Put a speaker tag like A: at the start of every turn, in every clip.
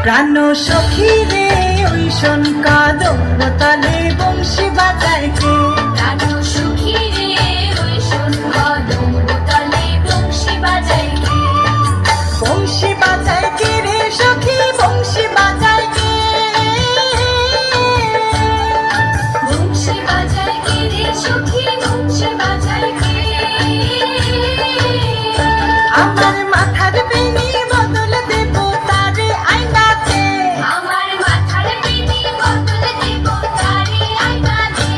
A: প্রাণ সখী রে ওই শোন কাদম্ব তালে বংশী বাজায় কে।
B: প্রাণ সখী রে ওই শোন কাদম্ব তালে বংশী বাজায় কে।
A: বংশী বাজায় কে রে সখী বংশী বাজায় কে।
B: বংশী বাজায় কে রে সখী বংশী বাজায় কে।
A: আমার মাথার বেনি বদল দেব তারে আইনাতে।
B: আমার মাথার বেনি বদল দেব তারে আইনাতে।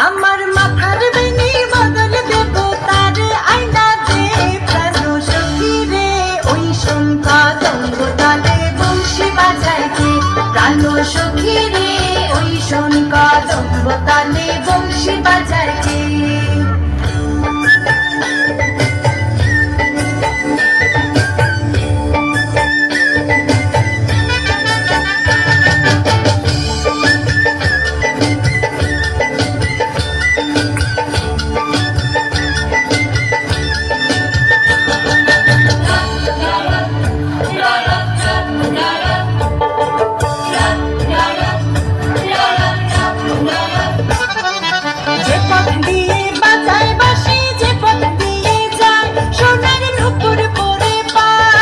A: আমার মাথার বেনি বদল দেব তারে আইনাতে। প্রাণ সখী রে ওই শোন কাদম্ব তালে বংশী বাজায় কে। প্রাণ সখী রে ওই শোন কাদম্ব তালে বংশী বাজায় কে। যে পথ দিয়ে বাজায় বাঁশি যে পথ দিয়ে যায় সোনার নূপুর পরে পায়।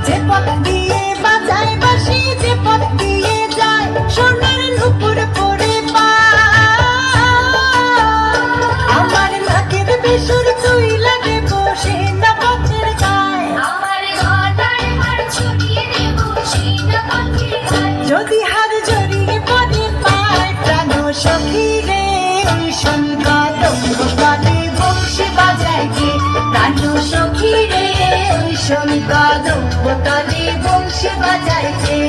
A: যে পথ দিয়ে বাজায় বাঁশি যে পথ দিয়ে যায় সোনার নূপুর পরে পায়। আমার নাকের বেসুর তুই লাগে বসে না পথের গায়।
B: আমার গলার হার ছড়িয়ে দেব সিনা পাখির গায়ে।
A: যদি হার জড়িয়ে পড়ে পায় প্রাণ সখী রে ওই শোন কাদম্ব তালে বংশী বাজায় কে। প্রাণ সখী রে ওই শোন কাদম্ব তালে বংশী বাজায় কে।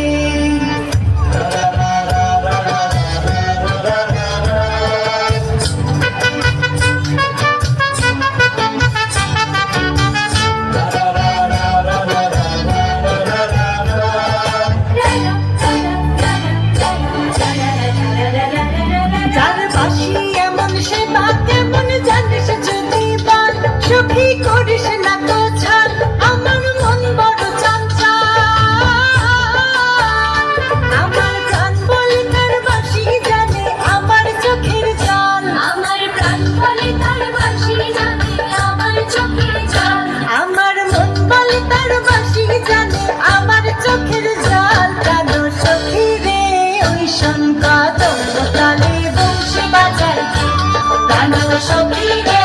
A: যার বাঁশি এমন সে বাত এমন জানিস যদি বান সখী করিস না তো ছাড় আমার মন বড় চঞ্চল। আমার প্রাণ বলে তার বাঁশি জানে আমার চোখের জল।
B: আমার প্রাণ বলে তার বাঁশি জানে আমার চোখের জল।
A: আমার মন বলে তার বাঁশি জানে আমার চোখের জল। প্রাণ সখী রে ওই শোন কাদম্ব তালে বংশী বাজায় কে। প্রাণ সখী রে